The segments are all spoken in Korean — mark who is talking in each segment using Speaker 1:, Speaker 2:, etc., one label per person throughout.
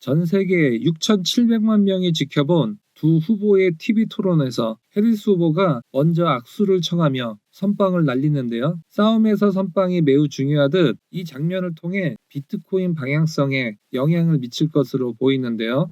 Speaker 1: 전 세계 6,700만 명이 지켜본 두 후보의 TV 토론에서 해리스 후보가 먼저 악수를 청하며 선빵을 날리는데요. 싸움에서 선빵이 매우 중요하듯 이 장면을 통해 비트코인 방향성에 영향을 미칠 것으로 보이는데요.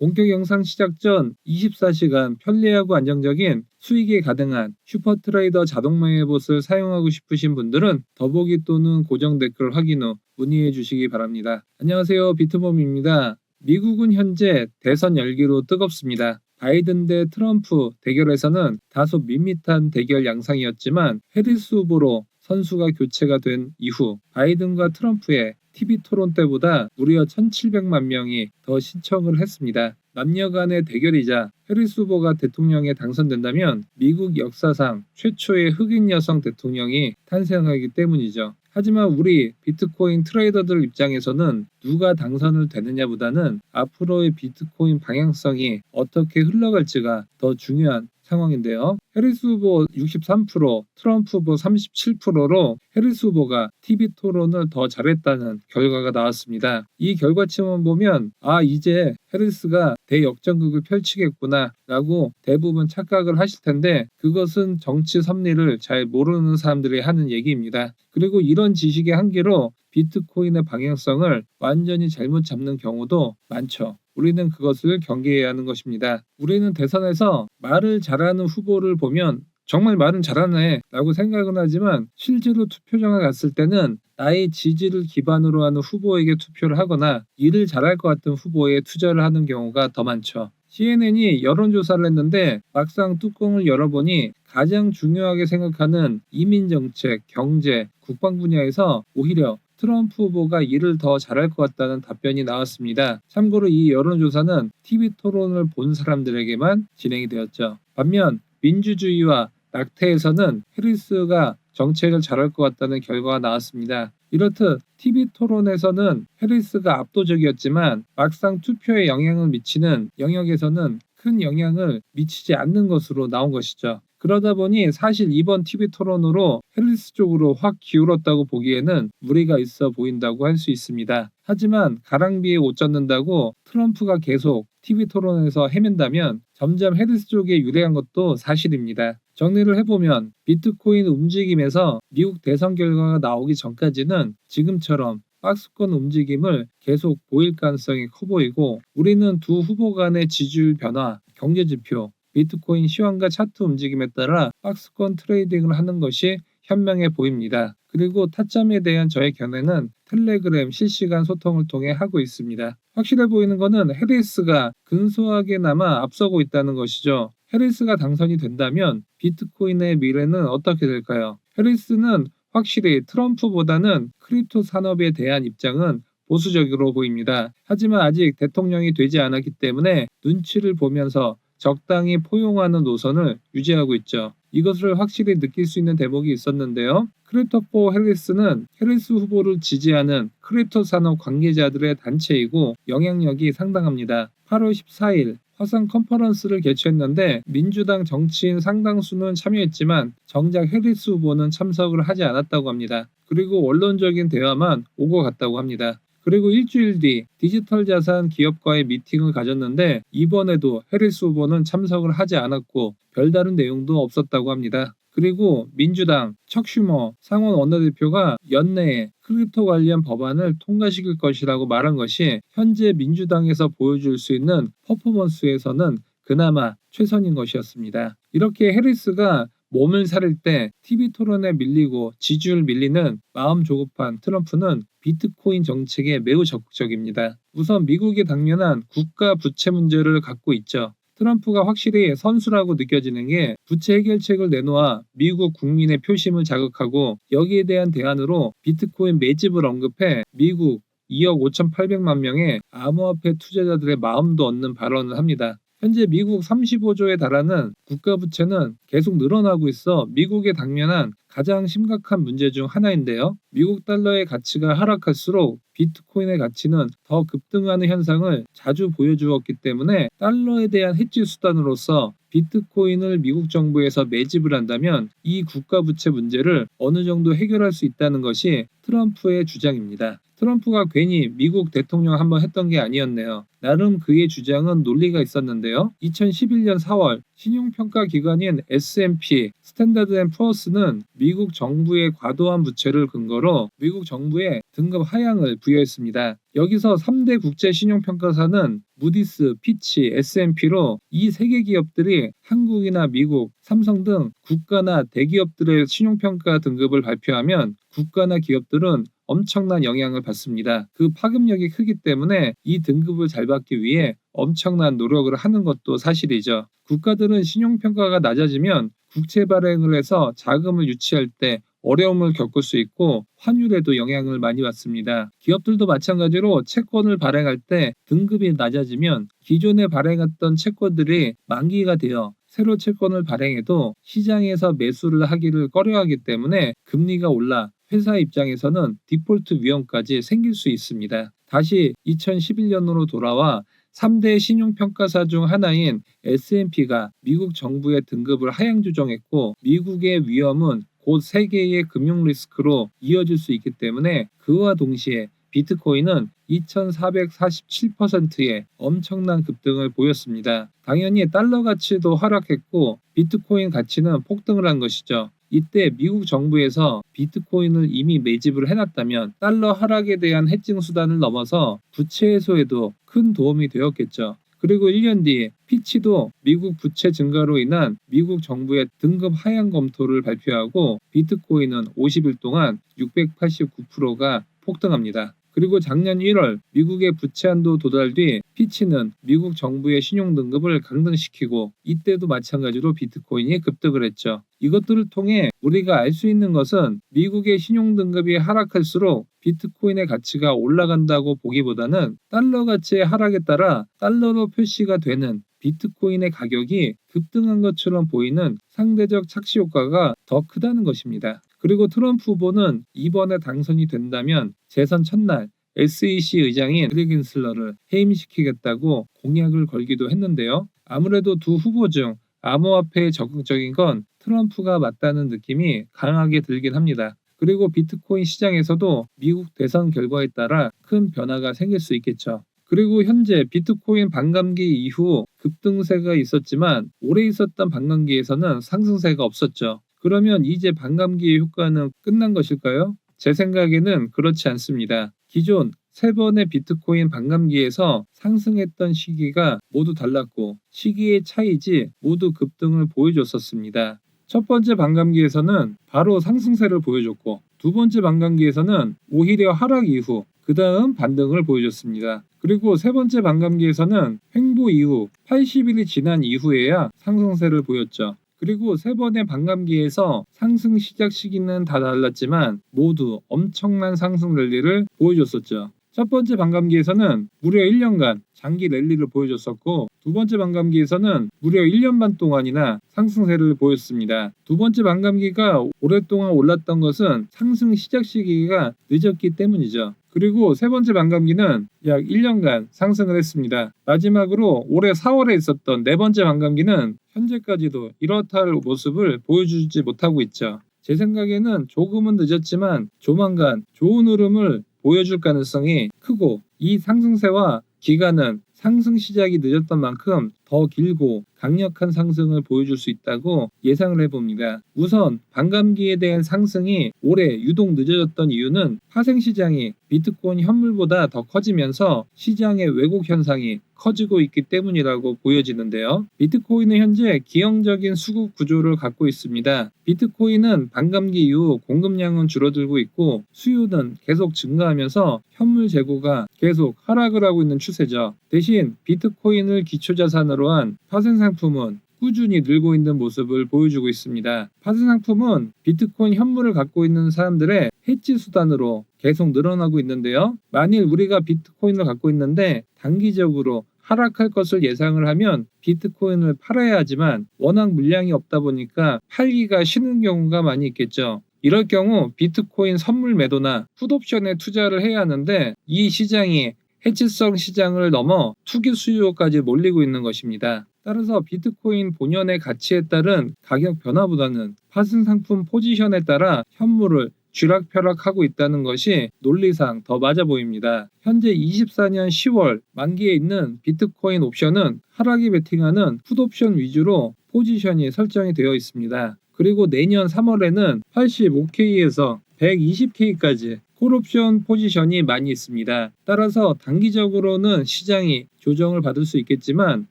Speaker 1: 본격 영상 시작 전 24시간 편리하고 안정적인 수익이 가능한 슈퍼트레이더 자동 명예봇을 사용하고 싶으신 분들은 더보기 또는 고정 댓글 확인 후 문의해 주시기 바랍니다. 안녕하세요, 비트봄입니다. 미국은 현재 대선 열기로 뜨겁습니다. 바이든 대 트럼프 대결에서는 다소 밋밋한 대결 양상이었지만 해리스 후보로 선수가 교체가 된 이후 바이든과 트럼프의 TV 토론 때보다 무려 1,700만 명이 더 신청을 했습니다. 남녀 간의 대결이자 해리스 후보가 대통령에 당선된다면 미국 역사상 최초의 흑인 여성 대통령이 탄생하기 때문이죠. 하지만 우리 비트코인 트레이더들 입장에서는 누가 당선을 되느냐보다는 앞으로의 비트코인 방향성이 어떻게 흘러갈지가 더 중요한 상황인데요. 해리스 후보 63%, 트럼프 후보 37%로 해리스 후보가 TV 토론을 더 잘했다는 결과가 나왔습니다. 이 결과치만 보면 이제 해리스가 대역전극을 펼치겠구나 라고 대부분 착각을 하실 텐데 그것은 정치 섭리를 잘 모르는 사람들이 하는 얘기입니다. 그리고 이런 지식의 한계로 비트코인의 방향성을 완전히 잘못 잡는 경우도 많죠. 우리는 그것을 경계해야 하는 것입니다. 우리는 대선에서 말을 잘하는 후보를 보면 정말 말은 잘하네 라고 생각은 하지만 실제로 투표장에 갔을 때는 나의 지지를 기반으로 하는 후보에게 투표를 하거나 일을 잘할 것 같은 후보에 투자를 하는 경우가 더 많죠. CNN이 여론조사를 했는데 막상 뚜껑을 열어보니 가장 중요하게 생각하는 이민정책, 경제, 국방 분야에서 오히려 트럼프 후보가 일을 더 잘할 것 같다는 답변이 나왔습니다. 참고로 이 여론조사는 TV 토론을 본 사람들에게만 진행이 되었죠. 반면 민주주의와 낙태에서는 해리스가 정책을 잘할 것 같다는 결과가 나왔습니다. 이렇듯 TV 토론에서는 해리스가 압도적이었지만 막상 투표에 영향을 미치는 영역에서는 큰 영향을 미치지 않는 것으로 나온 것이죠. 그러다 보니 사실 이번 TV 토론으로 해리스 쪽으로 확 기울었다고 보기에는 무리가 있어 보인다고 할 수 있습니다. 하지만 가랑비에 옷 젖는다고 트럼프가 계속 TV 토론에서 헤맨다면 점점 해리스 쪽에 유리한 것도 사실입니다. 정리를 해보면 비트코인 움직임에서 미국 대선 결과가 나오기 전까지는 지금처럼 박스권 움직임을 계속 보일 가능성이 커 보이고 우리는 두 후보 간의 지지율 변화, 경제지표, 비트코인 시황과 차트 움직임에 따라 박스권 트레이딩을 하는 것이 현명해 보입니다. 그리고 타점에 대한 저의 견해는 텔레그램 실시간 소통을 통해 하고 있습니다. 확실해 보이는 것은 해리스가 근소하게나마 앞서고 있다는 것이죠. 해리스가 당선이 된다면 비트코인의 미래는 어떻게 될까요? 해리스는 확실히 트럼프보다는 크립토 산업에 대한 입장은 보수적으로 보입니다. 하지만 아직 대통령이 되지 않았기 때문에 눈치를 보면서 적당히 포용하는 노선을 유지하고 있죠. 이것을 확실히 느낄 수 있는 대목이 있었는데요. 크립토포 해리스는 해리스 후보를 지지하는 크립토 산업 관계자들의 단체이고 영향력이 상당합니다. 8월 14일 화상 컨퍼런스를 개최했는데 민주당 정치인 상당수는 참여했지만 정작 해리스 후보는 참석을 하지 않았다고 합니다. 그리고 원론적인 대화만 오고 갔다고 합니다. 그리고 일주일 뒤 디지털 자산 기업과의 미팅을 가졌는데 이번에도 해리스 후보는 참석을 하지 않았고 별다른 내용도 없었다고 합니다. 그리고 민주당 척 슈머 상원 원내대표가 연내에 크립토 관련 법안을 통과시킬 것이라고 말한 것이 현재 민주당에서 보여줄 수 있는 퍼포먼스에서는 그나마 최선인 것이었습니다. 이렇게 해리스가 몸을 사릴 때 TV 토론에 밀리고 지지율 밀리는 마음 조급한 트럼프는 비트코인 정책에 매우 적극적입니다. 우선 미국이 당면한 국가 부채 문제를 갖고 있죠. 트럼프가 확실히 선수라고 느껴지는 게 부채 해결책을 내놓아 미국 국민의 표심을 자극하고 여기에 대한 대안으로 비트코인 매집을 언급해 미국 2억 5,800만 명의 암호화폐 투자자들의 마음도 얻는 발언을 합니다. 현재 미국 35조에 달하는 국가부채는 계속 늘어나고 있어 미국에 당면한 가장 심각한 문제 중 하나인데요. 미국 달러의 가치가 하락할수록 비트코인의 가치는 더 급등하는 현상을 자주 보여주었기 때문에 달러에 대한 해지 수단으로서 비트코인을 미국 정부에서 매집을 한다면 이 국가 부채 문제를 어느 정도 해결할 수 있다는 것이 트럼프의 주장입니다. 트럼프가 괜히 미국 대통령 한번 했던 게 아니었네요. 나름 그의 주장은 논리가 있었는데요. 2011년 4월 신용평가 기관인 S&P 스탠다드&푸어스는 미국 정부의 과도한 부채를 근거로 미국 정부에 등급 하향을 부여했습니다. 여기서 3대 국제 신용평가사는 무디스, 피치, S&P로 이 3개 기업들이 한국이나 미국, 삼성 등 국가나 대기업들의 신용평가 등급을 발표하면 국가나 기업들은 엄청난 영향을 받습니다. 그 파급력이 크기 때문에 이 등급을 잘 받기 위해 엄청난 노력을 하는 것도 사실이죠. 국가들은 신용평가가 낮아지면 국채 발행을 해서 자금을 유치할 때 어려움을 겪을 수 있고 환율에도 영향을 많이 받습니다. 기업들도 마찬가지로 채권을 발행할 때 등급이 낮아지면 기존에 발행했던 채권들이 만기가 되어 새로 채권을 발행해도 시장에서 매수를 하기를 꺼려하기 때문에 금리가 올라 회사 입장에서는 디폴트 위험까지 생길 수 있습니다. 다시 2011년으로 돌아와 3대 신용평가사 중 하나인 S&P가 미국 정부의 등급을 하향 조정했고 미국의 위험은 곧 세계의 금융 리스크로 이어질 수 있기 때문에 그와 동시에 비트코인은 2447%의 엄청난 급등을 보였습니다. 당연히 달러 가치도 하락했고 비트코인 가치는 폭등을 한 것이죠. 이때 미국 정부에서 비트코인을 이미 매집을 해놨다면 달러 하락에 대한 해칭 수단을 넘어서 부채 해소에도 큰 도움이 되었겠죠. 그리고 1년 뒤에 피치도 미국 부채 증가로 인한 미국 정부의 등급 하향 검토를 발표하고 비트코인은 50일 동안 689%가 폭등합니다. 그리고 작년 1월 미국의 부채 한도 도달 뒤 피치는 미국 정부의 신용 등급을 강등시키고 이때도 마찬가지로 비트코인이 급등을 했죠. 이것들을 통해 우리가 알 수 있는 것은 미국의 신용 등급이 하락할수록 비트코인의 가치가 올라간다고 보기보다는 달러 가치의 하락에 따라 달러로 표시가 되는 비트코인의 가격이 급등한 것처럼 보이는 상대적 착시 효과가 더 크다는 것입니다. 그리고 트럼프 후보는 이번에 당선이 된다면 재선 첫날 SEC 의장인 그레 긴슬러를 해임시키겠다고 공약을 걸기도 했는데요. 아무래도 두 후보 중 암호화폐에 적극적인 건 트럼프가 맞다는 느낌이 강하게 들긴 합니다. 그리고 비트코인 시장에서도 미국 대선 결과에 따라 큰 변화가 생길 수 있겠죠. 그리고 현재 비트코인 반감기 이후 급등세가 있었지만 오래 있었던 반감기에서는 상승세가 없었죠. 그러면 이제 반감기의 효과는 끝난 것일까요? 제 생각에는 그렇지 않습니다. 기존 3번의 비트코인 반감기에서 상승했던 시기가 모두 달랐고 시기의 차이지 모두 급등을 보여줬었습니다. 첫 번째 반감기에서는 바로 상승세를 보여줬고 두 번째 반감기에서는 오히려 하락 이후 그 다음 반등을 보여줬습니다. 그리고 세 번째 반감기에서는 횡보 이후 80일이 지난 이후에야 상승세를 보였죠. 그리고 세 번의 반감기에서 상승 시작 시기는 다 달랐지만 모두 엄청난 상승 랠리를 보여줬었죠. 첫 번째 반감기에서는 무려 1년간 장기 랠리를 보여줬었고 두 번째 반감기에서는 무려 1년 반 동안이나 상승세를 보였습니다. 두 번째 반감기가 오랫동안 올랐던 것은 상승 시작 시기가 늦었기 때문이죠. 그리고 세 번째 반감기는 약 1년간 상승을 했습니다. 마지막으로 올해 4월에 있었던 네 번째 반감기는 현재까지도 이렇다 할 모습을 보여주지 못하고 있죠. 제 생각에는 조금은 늦었지만 조만간 좋은 흐름을 보여줄 가능성이 크고 이 상승세와 기간은 상승 시작이 늦었던 만큼 더 길고 강력한 상승을 보여줄 수 있다고 예상을 해봅니다. 우선 반감기에 대한 상승이 올해 유독 늦어졌던 이유는 파생시장이 비트코인 현물보다 더 커지면서 시장의 왜곡 현상이 커지고 있기 때문이라고 보여지는데요. 비트코인은 현재 기형적인 수급 구조를 갖고 있습니다. 비트코인은 반감기 이후 공급량은 줄어들고 있고 수요는 계속 증가하면서 현물 재고가 계속 하락을 하고 있는 추세죠. 대신 비트코인을 기초자산으로 한 파생상품은 꾸준히 늘고 있는 모습을 보여주고 있습니다. 파생상품은 비트코인 현물을 갖고 있는 사람들의 해지 수단으로 계속 늘어나고 있는데요. 만일 우리가 비트코인을 갖고 있는데 단기적으로 하락할 것을 예상을 하면 비트코인을 팔아야 하지만 워낙 물량이 없다 보니까 팔기가 싫은 경우가 많이 있겠죠. 이럴 경우 비트코인 선물 매도나 풋옵션에 투자를 해야 하는데 이 시장이 해치성 시장을 넘어 투기 수요까지 몰리고 있는 것입니다. 따라서 비트코인 본연의 가치에 따른 가격 변화보다는 파생 상품 포지션에 따라 현물을 쥐락펴락하고 있다는 것이 논리상 더 맞아 보입니다. 현재 24년 10월 만기에 있는 비트코인 옵션은 하락이 베팅하는 풋옵션 위주로 포지션이 설정이 되어 있습니다. 그리고 내년 3월에는 85K에서 120K까지 콜옵션 포지션이 많이 있습니다. 따라서 단기적으로는 시장이 조정을 받을 수 있겠지만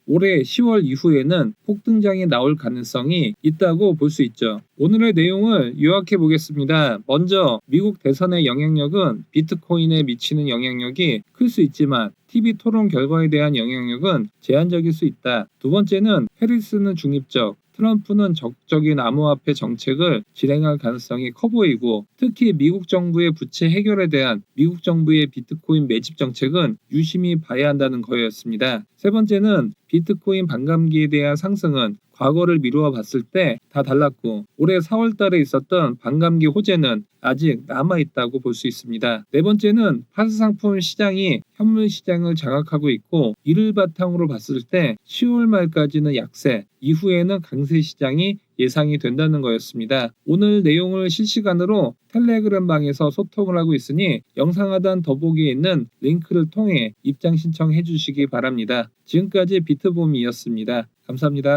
Speaker 1: 올해 10월 이후에는 폭등장이 나올 가능성이 있다고 볼 수 있죠. 오늘의 내용을 요약해 보겠습니다. 먼저 미국 대선의 영향력은 비트코인에 미치는 영향력이 클 수 있지만 TV 토론 결과에 대한 영향력은 제한적일 수 있다. 두 번째는 해리스는 중립적, 트럼프는 적극적인 암호화폐 정책을 진행할 가능성이 커 보이고 특히 미국 정부의 부채 해결에 대한 미국 정부의 비트코인 매집 정책은 유심히 봐야 한다는 거였습니다. 세 번째는 비트코인 반감기에 대한 상승은 과거를 미루어 봤을 때 다 달랐고 올해 4월 달에 있었던 반감기 호재는 아직 남아있다고 볼 수 있습니다. 네 번째는 파생상품 시장이 현물 시장을 장악하고 있고 이를 바탕으로 봤을 때 10월 말까지는 약세, 이후에는 강세 시장이 예상이 된다는 거였습니다. 오늘 내용을 실시간으로 텔레그램 방에서 소통을 하고 있으니 영상 하단 더보기에 있는 링크를 통해 입장 신청해 주시기 바랍니다. 지금까지 비트봄이었습니다. 감사합니다.